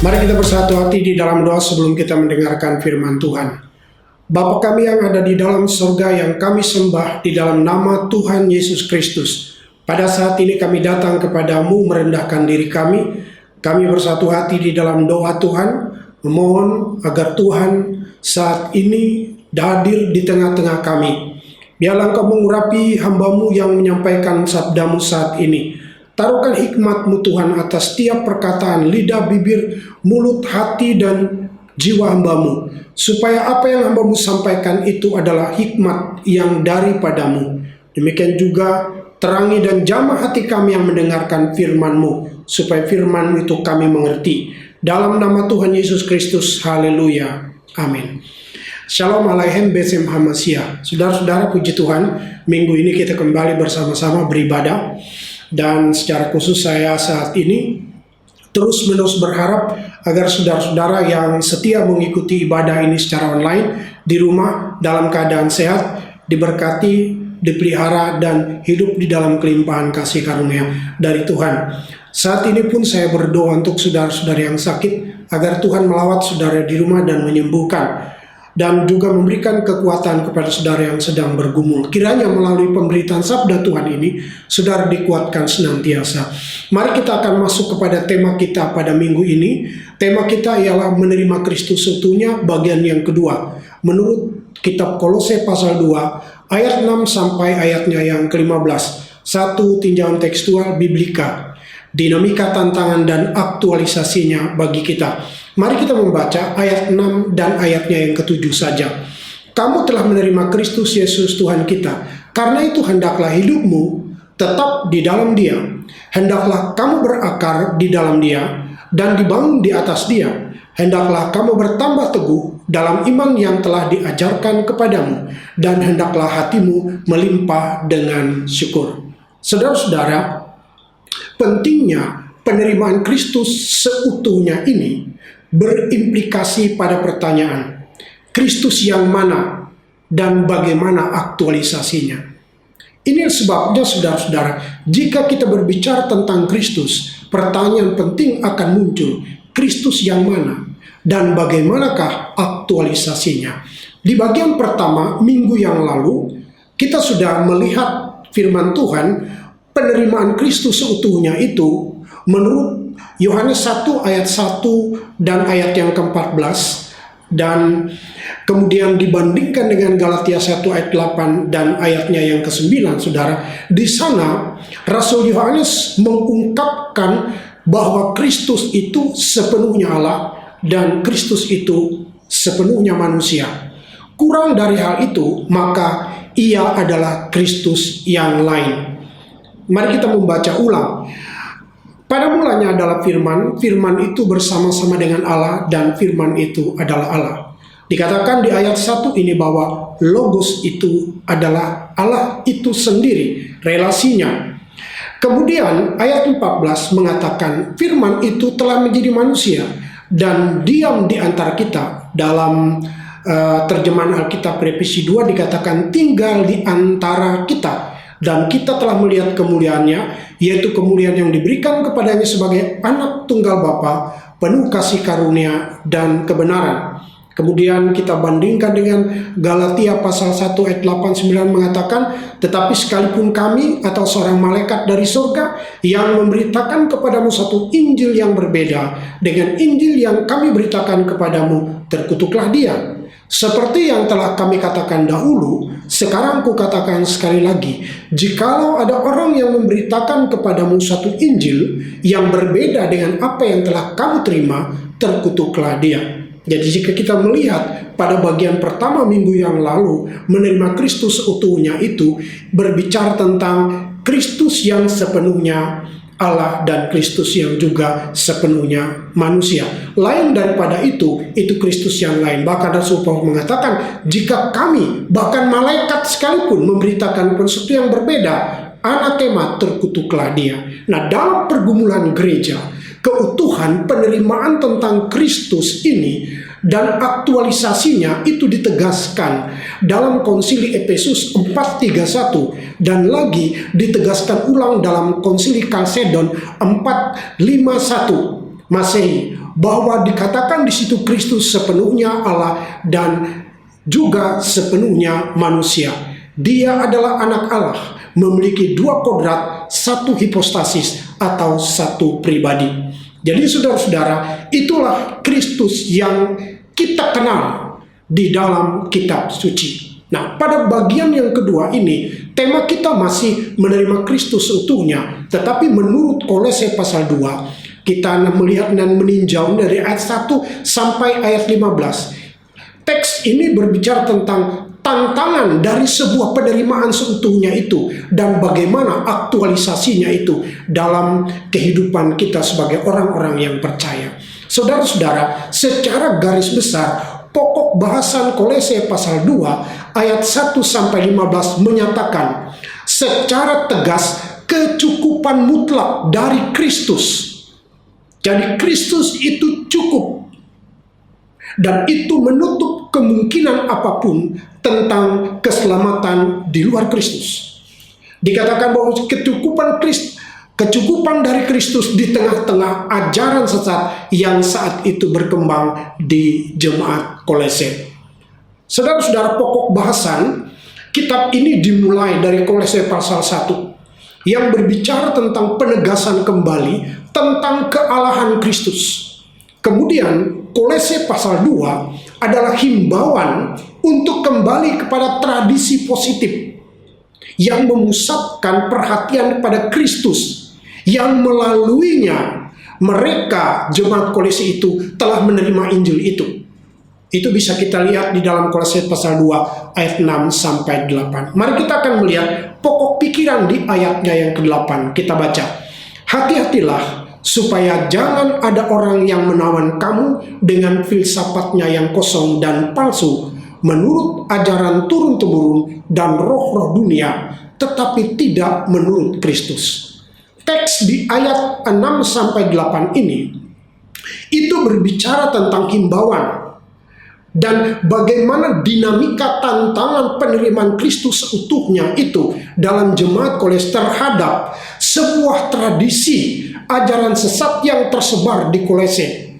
Mari kita bersatu hati di dalam doa sebelum kita mendengarkan firman Tuhan. Bapa kami yang ada di dalam surga, yang kami sembah di dalam nama Tuhan Yesus Kristus. Pada saat ini kami datang kepadamu merendahkan diri kami. Kami bersatu hati di dalam doa Tuhan, memohon agar Tuhan saat ini hadir di tengah-tengah kami. Biarlah Engkau mengurapi hamba-Mu yang menyampaikan sabda-Mu saat ini. Taruhkan hikmat-Mu Tuhan atas setiap perkataan, lidah, bibir, mulut, hati, dan jiwa hamba-Mu. Supaya apa yang hamba-Mu sampaikan itu adalah hikmat yang daripadamu. Demikian juga terangi dan jamah hati kami yang mendengarkan firman-Mu. Supaya firman-Mu itu kami mengerti. Dalam nama Tuhan Yesus Kristus, haleluya, amin. Shalom Aleichem Besem Hamasya. Saudara-saudara, puji Tuhan, minggu ini kita kembali bersama-sama beribadah. Dan secara khusus saya saat ini terus-menerus berharap agar saudara-saudara yang setia mengikuti ibadah ini secara online di rumah dalam keadaan sehat, diberkati, dipelihara, dan hidup di dalam kelimpahan kasih karunia dari Tuhan. Saat ini pun saya berdoa untuk saudara-saudara yang sakit agar Tuhan melawat saudara di rumah dan menyembuhkan, dan juga memberikan kekuatan kepada saudara yang sedang bergumul. Kiranya melalui pemberitaan sabda Tuhan ini, saudara dikuatkan senantiasa. Mari kita akan masuk kepada tema kita pada minggu ini. Tema kita ialah menerima Kristus seutuhnya, bagian yang kedua. Menurut kitab Kolose pasal 2, ayat 6 sampai ayatnya yang ke-15. Satu tinjauan tekstual biblika, dinamika tantangan dan aktualisasinya bagi kita. Mari kita membaca ayat 6 dan ayatnya yang ke-7 saja. Kamu telah menerima Kristus Yesus Tuhan kita. Karena itu hendaklah hidupmu tetap di dalam Dia. Hendaklah kamu berakar di dalam Dia dan dibangun di atas Dia. Hendaklah kamu bertambah teguh dalam iman yang telah diajarkan kepadamu. Dan hendaklah hatimu melimpah dengan syukur. Saudara-saudara, pentingnya penerimaan Kristus seutuhnya ini berimplikasi pada pertanyaan, Kristus yang mana dan bagaimana aktualisasinya. Ini sebabnya saudara-saudara, jika kita berbicara tentang Kristus, pertanyaan penting akan muncul, Kristus yang mana dan bagaimanakah aktualisasinya. Di bagian pertama minggu yang lalu, kita sudah melihat firman Tuhan, penerimaan Kristus seutuhnya itu menurut Yohanes 1 ayat 1 dan ayat yang ke-14, dan kemudian dibandingkan dengan Galatia 1 ayat 8 dan ayatnya yang ke-9, saudara. Di sana Rasul Yohanes mengungkapkan bahwa Kristus itu sepenuhnya Allah dan Kristus itu sepenuhnya manusia. Kurang dari hal itu, maka ia adalah Kristus yang lain. Mari kita membaca ulang. Pada mulanya adalah firman, firman itu bersama-sama dengan Allah, dan firman itu adalah Allah. Dikatakan di ayat 1 ini bahwa Logos itu adalah Allah itu sendiri, relasinya. Kemudian ayat 14 mengatakan firman itu telah menjadi manusia dan diam di antara kita. Dalam terjemahan Alkitab revisi 2 dikatakan tinggal di antara kita. Dan kita telah melihat kemuliaannya, yaitu kemuliaan yang diberikan kepadanya sebagai anak tunggal Bapa, penuh kasih karunia dan kebenaran. Kemudian kita bandingkan dengan Galatia pasal 1 ayat 8-9 mengatakan, tetapi sekalipun kami atau seorang malaikat dari surga yang memberitakan kepadamu satu Injil yang berbeda dengan Injil yang kami beritakan kepadamu, terkutuklah dia. Seperti yang telah kami katakan dahulu, sekarang kukatakan sekali lagi, jikalau ada orang yang memberitakan kepadamu satu Injil yang berbeda dengan apa yang telah kamu terima, terkutuklah dia. Jadi jika kita melihat pada bagian pertama minggu yang lalu, menerima Kristus seutuhnya itu berbicara tentang Kristus yang sepenuhnya Allah dan Kristus yang juga sepenuhnya manusia. Lain daripada itu Kristus yang lain. Bahkan Rasul Paulus mengatakan, jika kami, bahkan malaikat sekalipun memberitakan sesuatu yang berbeda, anatema, terkutuklah dia. Nah, dalam pergumulan gereja, keutuhan penerimaan tentang Kristus ini dan aktualisasinya itu ditegaskan dalam konsili Efesus 4:31 dan lagi ditegaskan ulang dalam konsili Kalsedon 4:51 Masehi, bahwa dikatakan di situ Kristus sepenuhnya Allah dan juga sepenuhnya manusia. Dia adalah anak Allah, memiliki dua kodrat, satu hipostasis atau satu pribadi. Jadi saudara-saudara, itulah Kristus yang kita kenal di dalam kitab suci. Nah, pada bagian yang kedua ini, tema kita masih menerima Kristus seutuhnya, tetapi menurut Kolose pasal 2, kita melihat dan meninjau dari ayat 1 sampai ayat 15. Teks ini berbicara tentang tantangan dari sebuah penerimaan seutuhnya itu dan bagaimana aktualisasinya itu dalam kehidupan kita sebagai orang-orang yang percaya. Saudara-saudara, secara garis besar pokok bahasan Kolose pasal 2 ayat 1 sampai 15 menyatakan secara tegas kecukupan mutlak dari Kristus. Jadi Kristus itu cukup. Dan itu menutup kemungkinan apapun tentang keselamatan di luar Kristus. Dikatakan bahwa kecukupan dari Kristus di tengah-tengah ajaran sesat yang saat itu berkembang di jemaat Kolose. Saudara-saudara, pokok bahasan kitab ini dimulai dari Kolose pasal 1 yang berbicara tentang penegasan kembali tentang kealahan Kristus. Kemudian Kolose pasal 2 adalah himbauan untuk kembali kepada tradisi positif yang memusatkan perhatian kepada Kristus yang melaluinya mereka jemaat Kolose itu telah menerima Injil itu. Itu bisa kita lihat di dalam Kolose pasal 2 ayat 6 sampai 8. Mari kita akan melihat pokok pikiran di ayatnya yang ke-8. Kita baca. Hati-hatilah supaya jangan ada orang yang menawan kamu dengan filsafatnya yang kosong dan palsu, menurut ajaran turun-temurun dan roh-roh dunia, tetapi tidak menurut Kristus. Teks di ayat 6-8 ini, itu berbicara tentang himbauan, dan bagaimana dinamika tantangan penerimaan Kristus seutuhnya itu dalam jemaat Kolose terhadap sebuah tradisi ajaran sesat yang tersebar di Kolose.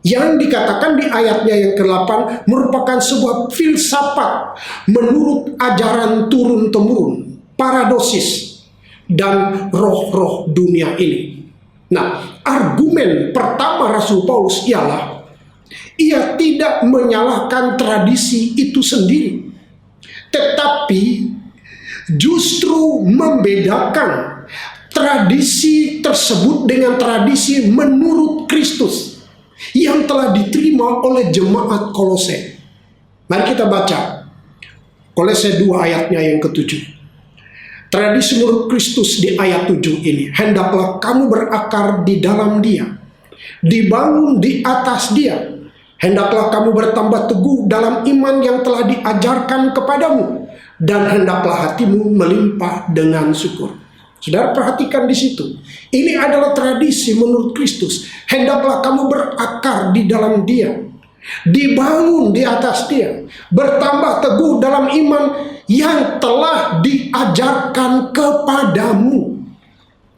Yang dikatakan di ayatnya yang ke-8 merupakan sebuah filsafat menurut ajaran turun-temurun, paradosis, dan roh-roh dunia ini. Nah, argumen pertama Rasul Paulus ialah ia tidak menyalahkan tradisi itu sendiri, tetapi justru membedakan tradisi tersebut dengan tradisi menurut Kristus yang telah diterima oleh jemaat Kolose. Mari kita baca Kolose 2 ayatnya yang ke-7. Tradisi menurut Kristus di ayat 7 ini, hendaklah kamu berakar di dalam Dia, dibangun di atas Dia. Hendaklah kamu bertambah teguh dalam iman yang telah diajarkan kepadamu, dan hendaklah hatimu melimpah dengan syukur. Saudara perhatikan di situ. Ini adalah tradisi menurut Kristus. Hendaklah kamu berakar di dalam Dia, dibangun di atas Dia, bertambah teguh dalam iman yang telah diajarkan kepadamu.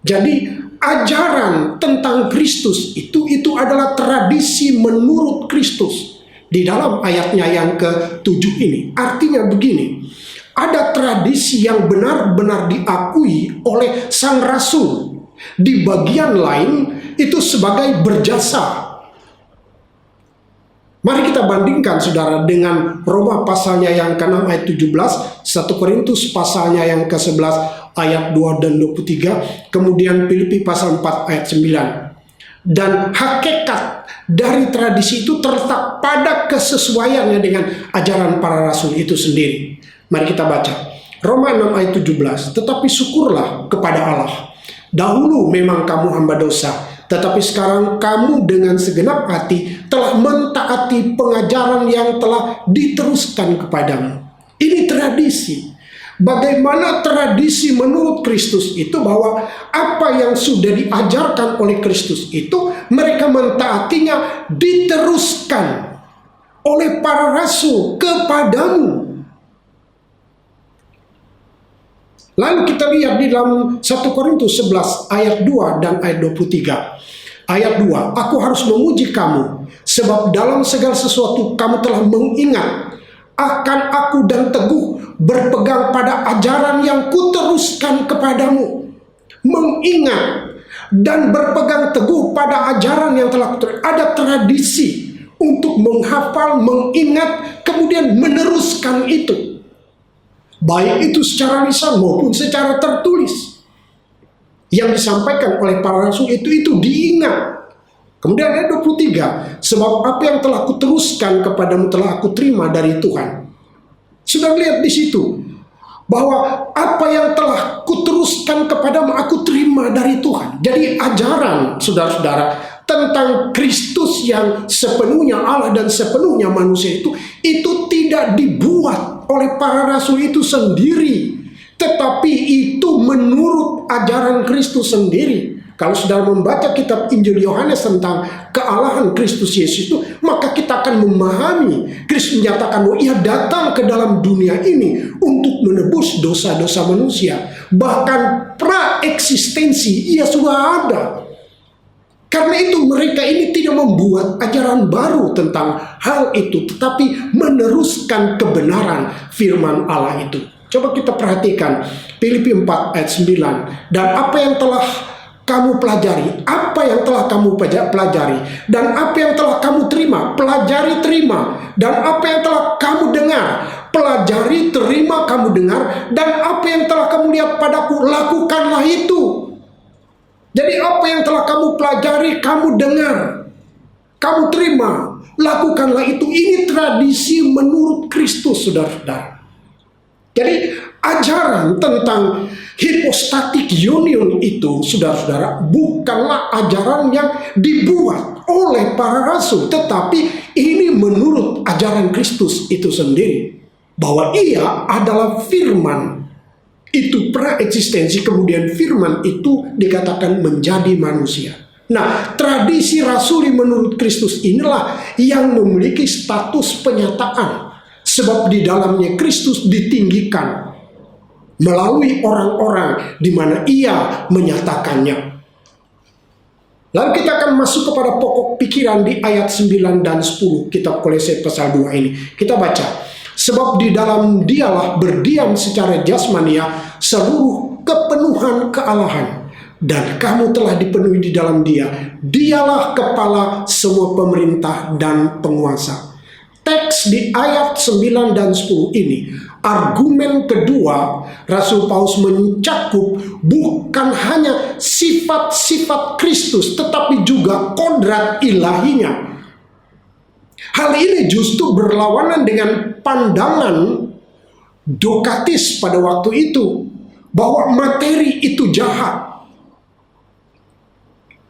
Jadi ajaran tentang Kristus itu adalah tradisi menurut Kristus di dalam ayatnya yang ke-7 ini. Artinya begini, ada tradisi yang benar-benar diakui oleh sang rasul, di bagian lain itu sebagai berjasa. Mari kita bandingkan saudara dengan Roma pasalnya yang ke-6 ayat 17, 1 Korintus pasalnya yang ke-11 ayat 2 dan 23, kemudian Filipi pasal 4 ayat 9. Dan hakikat dari tradisi itu terletak pada kesesuaiannya dengan ajaran para rasul itu sendiri. Mari kita baca Roma 6 ayat 17. Tetapi syukurlah kepada Allah, dahulu memang kamu hamba dosa, tetapi sekarang kamu dengan segenap hati telah mentaati pengajaran yang telah diteruskan kepadamu. Ini tradisi. Bagaimana tradisi menurut Kristus itu, bahwa apa yang sudah diajarkan oleh Kristus itu mereka mentaatinya, diteruskan oleh para rasul kepadamu. Lalu kita lihat di dalam 1 Korintus 11 ayat 2 dan ayat 23. Ayat 2, aku harus memuji kamu, sebab dalam segala sesuatu kamu telah mengingat akan aku dan teguh berpegang pada ajaran yang kuteruskan kepadamu. Mengingat dan berpegang teguh pada ajaran yang telah ada tradisi untuk menghafal, mengingat, kemudian meneruskan itu. Baik itu secara lisan maupun secara tertulis. Yang disampaikan oleh para rasul itu diingat. Kemudian ayat 23, sebab apa yang telah kuteruskan kepadamu telah aku terima dari Tuhan. Sudah lihat di situ bahwa apa yang telah kuteruskan kepadamu aku terima dari Tuhan. Jadi ajaran saudara-saudara tentang Kristus yang sepenuhnya Allah dan sepenuhnya manusia itu tidak dibuat oleh para rasul itu sendiri, tetapi itu menurut ajaran Kristus sendiri. Kalau saudara membaca kitab Injil Yohanes tentang kealahan Kristus Yesus itu, maka kita akan memahami Kristus menyatakan bahwa ia datang ke dalam dunia ini untuk menebus dosa-dosa manusia. Bahkan pra-eksistensi ia sudah ada. Karena itu mereka ini tidak membuat ajaran baru tentang hal itu, tetapi meneruskan kebenaran firman Allah itu. Coba kita perhatikan Filipi 4 ayat 9. Dan apa yang telah kamu pelajari, apa yang telah kamu pelajari, dan apa yang telah kamu terima, pelajari terima, dan apa yang telah kamu dengar, pelajari terima kamu dengar, dan apa yang telah kamu lihat padaku, lakukanlah itu. Jadi apa yang telah kamu pelajari, kamu dengar, kamu terima, lakukanlah itu. Ini tradisi menurut Kristus, saudara-saudara. Jadi ajaran tentang hypostatic union itu, saudara-saudara, bukanlah ajaran yang dibuat oleh para rasul, tetapi ini menurut ajaran Kristus itu sendiri, bahwa ia adalah firman. Itu pra-eksistensi, kemudian firman itu dikatakan menjadi manusia. Nah, tradisi rasuli menurut Kristus inilah yang memiliki status penyataan, sebab di dalamnya Kristus ditinggikan melalui orang-orang di mana ia menyatakannya. Lalu kita akan masuk kepada pokok pikiran di ayat 9 dan 10 kitab Kolose pasal 2 ini. Kita baca, sebab di dalam dialah berdiam secara jasmania seluruh kepenuhan kealahan, dan kamu telah dipenuhi di dalam dia. Dialah kepala semua pemerintah dan penguasa. Teks di ayat 9 dan 10 ini, argumen kedua, Rasul Paulus mencakup bukan hanya sifat-sifat Kristus, tetapi juga kodrat ilahinya. Hal ini justru berlawanan dengan pandangan Dokatis pada waktu itu, bahwa materi itu jahat.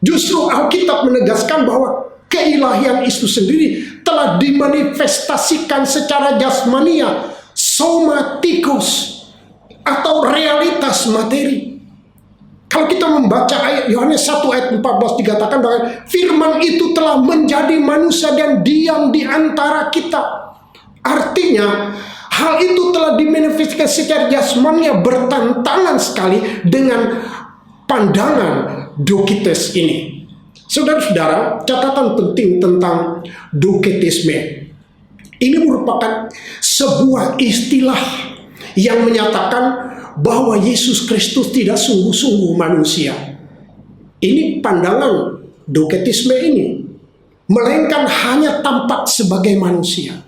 Justru Alkitab menegaskan bahwa keilahian itu sendiri telah dimanifestasikan secara jasmania, somatikos, atau realitas materi. Kalau kita membaca ayat Yohanes 1 ayat 14 dikatakan bahwa firman itu telah menjadi manusia dan diam di antara kita. Artinya hal itu telah dimanifestasikan secara jasmania, bertentangan sekali dengan pandangan Dokites ini. Saudara-saudara, catatan penting tentang doketisme. Ini merupakan sebuah istilah yang menyatakan bahwa Yesus Kristus tidak sungguh-sungguh manusia. Ini pandangan doketisme ini, melainkan hanya tampak sebagai manusia.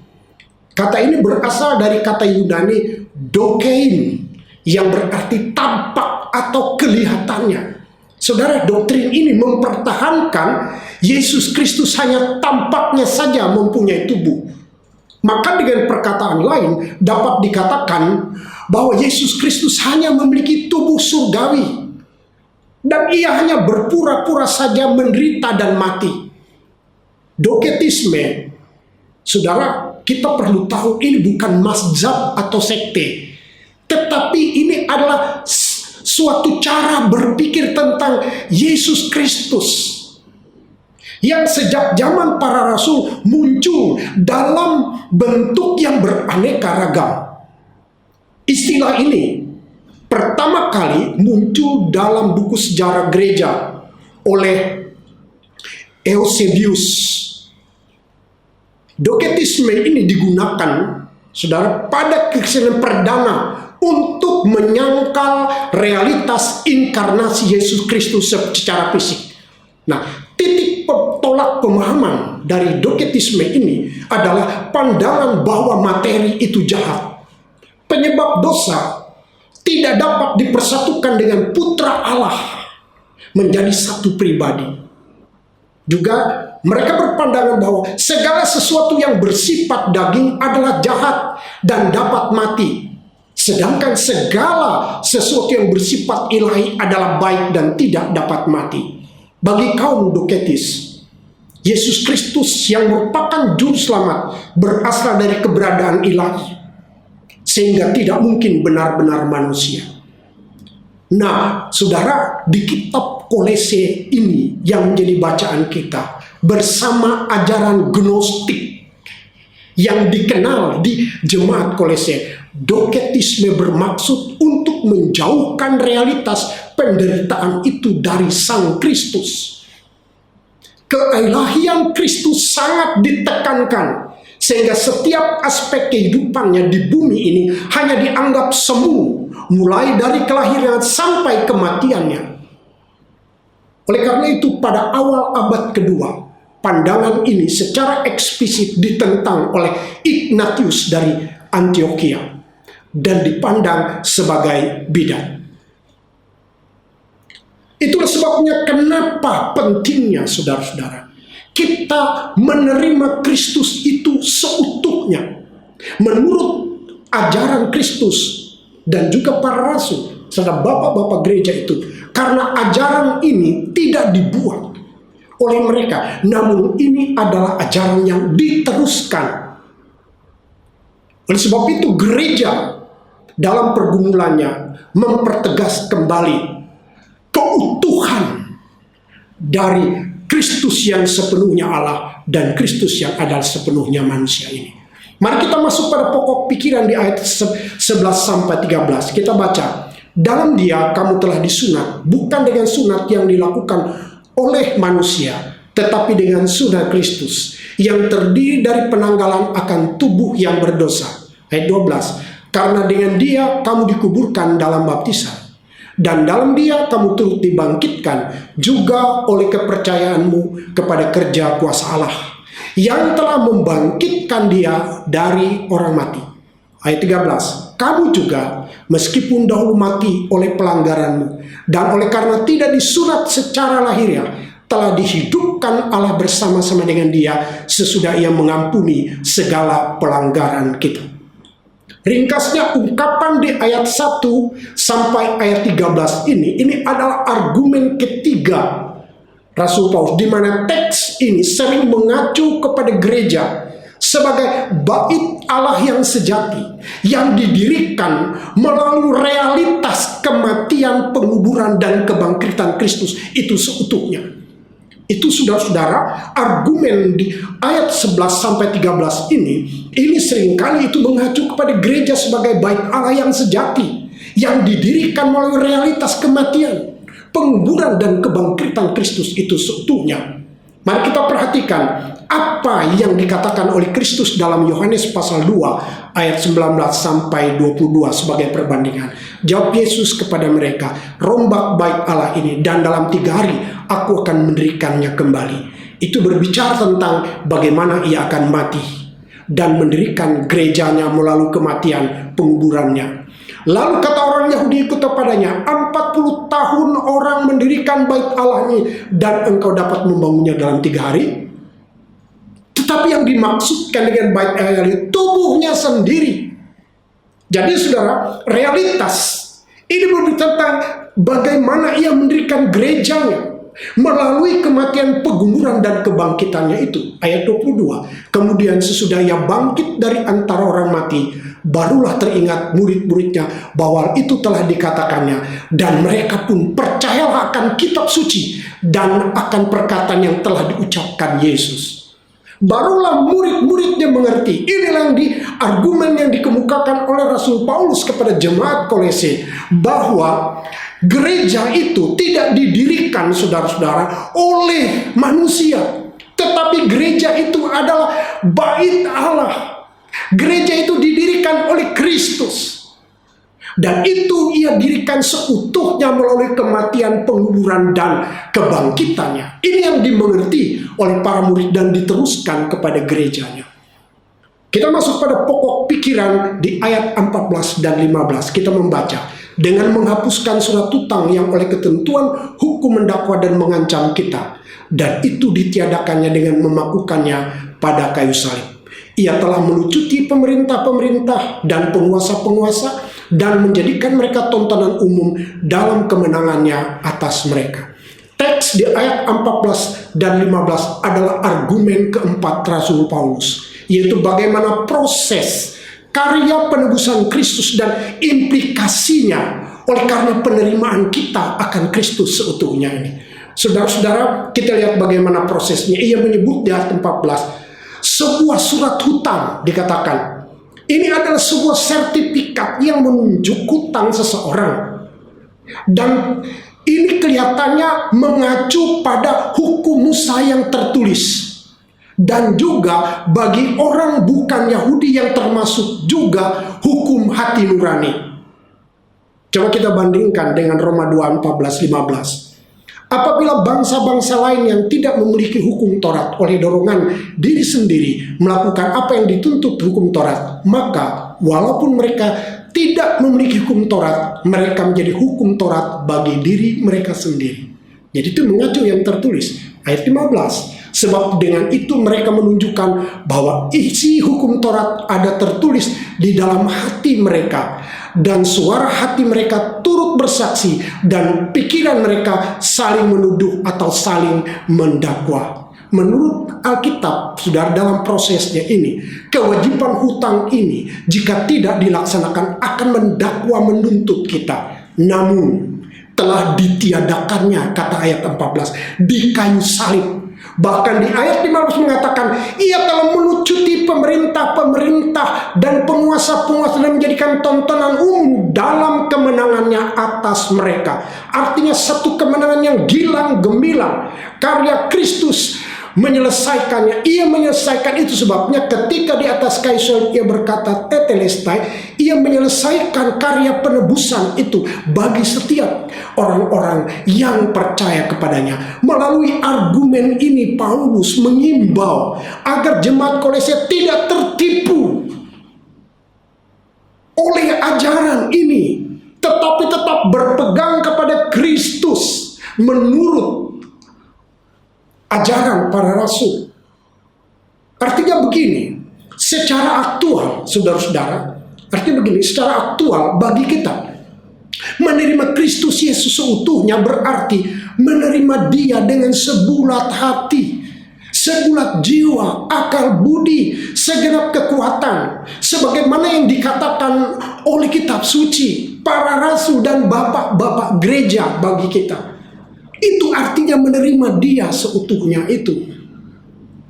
Kata ini berasal dari kata Yunani dokein, yang berarti tampak atau kelihatannya. Saudara, doktrin ini mempertahankan Yesus Kristus hanya tampaknya saja mempunyai tubuh. Maka dengan perkataan lain dapat dikatakan bahwa Yesus Kristus hanya memiliki tubuh surgawi, dan ia hanya berpura-pura saja menderita dan mati. Doketisme, saudara, kita perlu tahu ini bukan mazhab atau sekte, tetapi ini adalah suatu cara berpikir tentang Yesus Kristus yang sejak zaman para rasul muncul dalam bentuk yang beraneka ragam. Istilah ini pertama kali muncul dalam buku sejarah gereja oleh Eusebius. Doketisme ini digunakan, saudara, pada kekristenan perdana untuk menyangkal realitas inkarnasi Yesus Kristus secara fisik. Nah, titik tolak pemahaman dari doketisme ini adalah pandangan bahwa materi itu jahat. Penyebab dosa tidak dapat dipersatukan dengan Putra Allah menjadi satu pribadi. Juga mereka berpandangan bahwa segala sesuatu yang bersifat daging adalah jahat dan dapat mati. Sedangkan segala sesuatu yang bersifat ilahi adalah baik dan tidak dapat mati. Bagi kaum doketis, Yesus Kristus yang merupakan juru selamat berasal dari keberadaan ilahi, sehingga tidak mungkin benar-benar manusia. Nah, saudara, di kitab Kolose ini yang menjadi bacaan kita bersama ajaran gnostik yang dikenal di jemaat Kolose, doketisme bermaksud untuk menjauhkan realitas penderitaan itu dari Sang Kristus. Keilahian Kristus sangat ditekankan, sehingga setiap aspek kehidupannya di bumi ini hanya dianggap semu, mulai dari kelahiran sampai kematiannya. Oleh karena itu, pada awal abad kedua, pandangan ini secara eksplisit ditentang oleh Ignatius dari Antioquia dan dipandang sebagai bidat. Itulah sebabnya kenapa pentingnya, saudara-saudara, kita menerima Kristus itu seutuhnya menurut ajaran Kristus dan juga para rasul serta bapak-bapak gereja itu, karena ajaran ini tidak dibuat oleh mereka, namun ini adalah ajaran yang diteruskan. Oleh sebab itu gereja dalam pergumulannya mempertegas kembali keutuhan dari Kristus yang sepenuhnya Allah dan Kristus yang adalah sepenuhnya manusia ini. Mari kita masuk pada pokok pikiran di ayat 11-13. Kita baca, dalam Dia kamu telah disunat, bukan dengan sunat yang dilakukan oleh manusia, tetapi dengan sunat Kristus, yang terdiri dari penanggalan akan tubuh yang berdosa. Ayat 12, karena dengan Dia kamu dikuburkan dalam baptisan, dan dalam Dia kamu turut dibangkitkan juga oleh kepercayaanmu kepada kerja kuasa Allah, yang telah membangkitkan Dia dari orang mati. Ayat 13, kamu juga meskipun dahulu mati oleh pelanggaranmu, dan oleh karena tidak disunat secara lahiriah, telah dihidupkan Allah bersama-sama dengan Dia sesudah Ia mengampuni segala pelanggaran kita. Ringkasnya, ungkapan di ayat 1 sampai ayat 13 ini adalah argumen ketiga Rasul Paulus, di mana teks ini sering mengacu kepada gereja sebagai bait Allah yang sejati, yang didirikan melalui realitas kematian, penguburan, dan kebangkitan Kristus itu seutuhnya. Itu, saudara-saudara, argumen di ayat 11-13 ini seringkali itu mengacu kepada gereja sebagai bait Allah yang sejati, yang didirikan melalui realitas kematian, penguburan, dan kebangkitan Kristus itu seutuhnya. Mari kita perhatikan apa yang dikatakan oleh Kristus dalam Yohanes pasal 2 ayat 19-22 sebagai perbandingan. Jawab Yesus kepada mereka, rombak bait Allah ini, dan dalam 3 hari aku akan mendirikannya kembali. Itu berbicara tentang bagaimana Ia akan mati dan mendirikan gerejanya melalui kematian, penguburannya. Lalu kata orang Yahudi ikut kepadanya, 40 tahun orang mendirikan bait Allah ini, dan engkau dapat membangunnya dalam 3 hari? Tetapi yang dimaksudkan dengan bait Allah itu tubuhnya sendiri. Jadi saudara, realitas ini berbicara tentang bagaimana Ia mendirikan gerejanya melalui kematian, penguburan, dan kebangkitannya itu. Ayat 22, kemudian sesudah Ia bangkit dari antara orang mati, barulah teringat murid-muridnya bahwa itu telah dikatakannya, dan mereka pun percayalah akan kitab suci dan akan perkataan yang telah diucapkan Yesus. Barulah murid-muridnya mengerti. Inilah argumen yang dikemukakan oleh Rasul Paulus kepada jemaat Kolose, bahwa gereja itu tidak didirikan, saudara-saudara, oleh manusia, tetapi gereja itu adalah bait Allah. Gereja itu didirikan oleh Kristus. Dan itu ia dirikan seutuhnya melalui kematian, penguburan, dan kebangkitannya. Ini yang dimengerti oleh para murid dan diteruskan kepada gerejanya. Kita masuk pada pokok pikiran di ayat 14 dan 15. Kita membaca, dengan menghapuskan surat utang yang oleh ketentuan hukum mendakwa dan mengancam kita, dan itu ditiadakannya dengan memakukannya pada kayu salib. Ia telah melucuti pemerintah-pemerintah dan penguasa-penguasa dan menjadikan mereka tontonan umum dalam kemenangannya atas mereka. Teks di ayat 14 dan 15 adalah argumen keempat Rasul Paulus, yaitu bagaimana proses karya penebusan Kristus dan implikasinya oleh karena penerimaan kita akan Kristus seutuhnya ini. Saudara-saudara, kita lihat bagaimana prosesnya. Ia menyebut di ayat 14, sebuah surat hutang dikatakan. Ini adalah sebuah sertifikat yang menunjuk hutang seseorang. Dan ini kelihatannya mengacu pada hukum Musa yang tertulis. Dan juga bagi orang bukan Yahudi yang termasuk juga hukum hati nurani. Coba kita bandingkan dengan Roma 2:14-15. Apabila bangsa-bangsa lain yang tidak memiliki hukum Taurat oleh dorongan diri sendiri melakukan apa yang dituntut hukum Taurat, maka walaupun mereka tidak memiliki hukum Taurat, mereka menjadi hukum Taurat bagi diri mereka sendiri. Jadi itu mengacu yang tertulis. Ayat 15. Sebab dengan itu mereka menunjukkan bahwa isi hukum Taurat ada tertulis di dalam hati mereka, dan suara hati mereka turut bersaksi, dan pikiran mereka saling menuduh atau saling mendakwa. Menurut Alkitab, saudara, dalam prosesnya ini, kewajiban hutang ini jika tidak dilaksanakan akan mendakwa, menuntut kita. Namun telah ditiadakannya, kata ayat 14, di kayu salib. Bahkan di ayat 15 mengatakan, ia telah melucuti pemerintah-pemerintah dan penguasa-penguasa dan menjadikan tontonan umum dalam kemenangannya atas mereka. Artinya satu kemenangan yang gilang gemilang. Karya Kristus menyelesaikannya. Ia menyelesaikan, itu sebabnya ketika di atas kayu salib ia berkata tetelestai, ia menyelesaikan karya penebusan itu bagi setiap orang-orang yang percaya kepadanya. Melalui argumen ini Paulus mengimbau agar jemaat Kolose tidak tertipu oleh ajaran ini, tetapi tetap berpegang kepada Kristus menurut ajaran para rasul. Artinya begini, secara aktual, saudara-saudara, artinya begini, secara aktual bagi kita, menerima Kristus Yesus seutuhnya berarti menerima Dia dengan sebulat hati, sebulat jiwa, akal budi, segenap kekuatan, sebagaimana yang dikatakan oleh kitab suci, para rasul dan bapak-bapak gereja bagi kita. Itu artinya menerima Dia seutuhnya itu.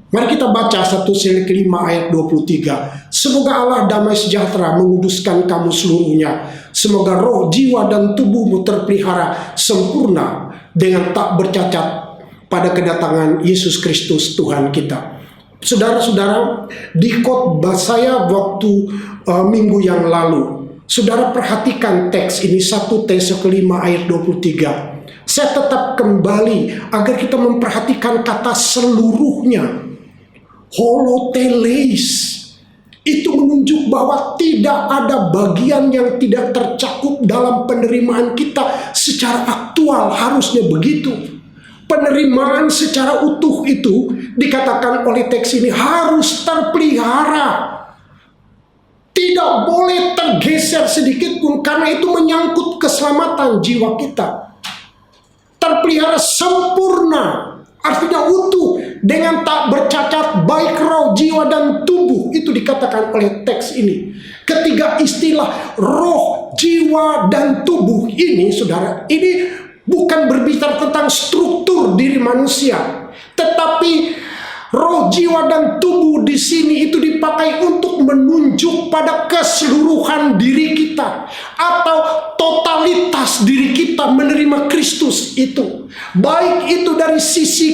Mari kita baca 1 Korintus 5 ayat 23. Semoga Allah damai sejahtera menguduskan kamu seluruhnya. Semoga roh, jiwa, dan tubuhmu terpelihara sempurna dengan tak bercacat pada kedatangan Yesus Kristus Tuhan kita. Saudara-saudara, di khotbah saya waktu minggu yang lalu, saudara perhatikan teks ini 1 Korintus 5 ayat 23. Saya tetap kembali agar kita memperhatikan kata seluruhnya. Holoteles. Itu menunjuk bahwa tidak ada bagian yang tidak tercakup dalam penerimaan kita secara aktual, harusnya begitu. Penerimaan secara utuh itu dikatakan oleh teks ini harus terpelihara. Tidak boleh tergeser sedikit pun, karena itu menyangkut keselamatan jiwa kita. Terpelihara sempurna, artinya utuh, dengan tak bercacat baik roh, jiwa, dan tubuh. Itu dikatakan oleh teks ini. Ketiga istilah roh, jiwa, dan tubuh ini, saudara, ini bukan berbicara tentang struktur diri manusia, tetapi Roh, jiwa, dan tubuh di sini itu dipakai untuk menunjuk pada keseluruhan diri kita atau totalitas diri kita menerima Kristus itu. Baik itu dari sisi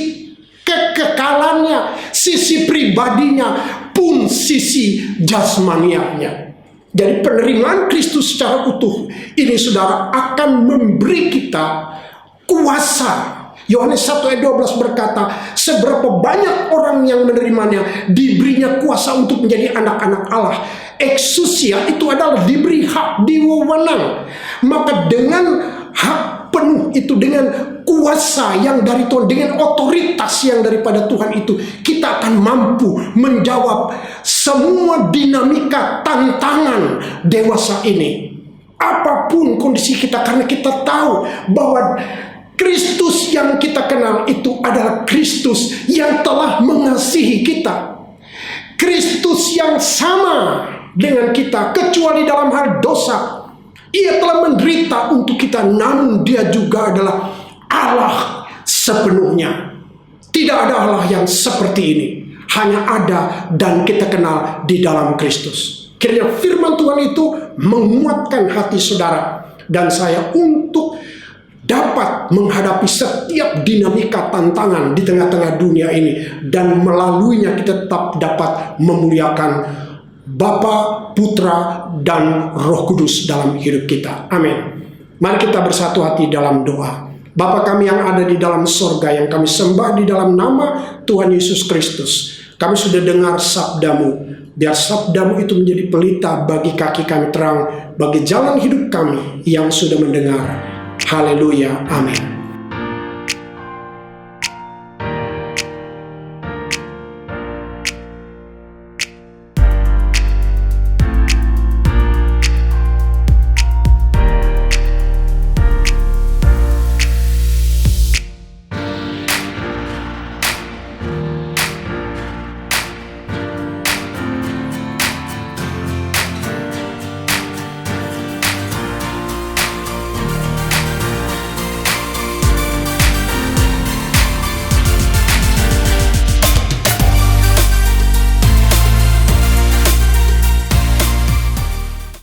kekekalannya, sisi pribadinya, pun sisi jasmanianya. Jadi penerimaan Kristus secara utuh ini, saudara, akan memberi kita kuasa. Yohanes 1 ayat 12 berkata, seberapa banyak orang yang menerimanya, diberinya kuasa untuk menjadi anak-anak Allah. Exousia itu adalah diberi hak, diwewenang. Maka dengan hak penuh itu, dengan kuasa yang dari Tuhan, dengan otoritas yang daripada Tuhan itu, kita akan mampu menjawab semua dinamika tantangan dewasa ini. Apapun kondisi kita, karena kita tahu bahwa Kristus yang kita kenal itu adalah Kristus yang telah mengasihi kita. Kristus yang sama dengan kita, kecuali dalam hal dosa. Ia telah menderita untuk kita, namun Dia juga adalah Allah sepenuhnya. Tidak ada Allah yang seperti ini. Hanya ada dan kita kenal di dalam Kristus. Kiranya firman Tuhan itu menguatkan hati saudara dan saya untuk dapat menghadapi setiap dinamika tantangan di tengah-tengah dunia ini, dan melaluinya kita tetap dapat memuliakan Bapa, Putra, dan Roh Kudus dalam hidup kita. Amin. Mari kita bersatu hati dalam doa. Bapa kami yang ada di dalam sorga, yang kami sembah di dalam nama Tuhan Yesus Kristus, kami sudah dengar sabdamu. Biar sabdamu itu menjadi pelita bagi kaki kami, terang bagi jalan hidup kami yang sudah mendengar. Haleluya, amin.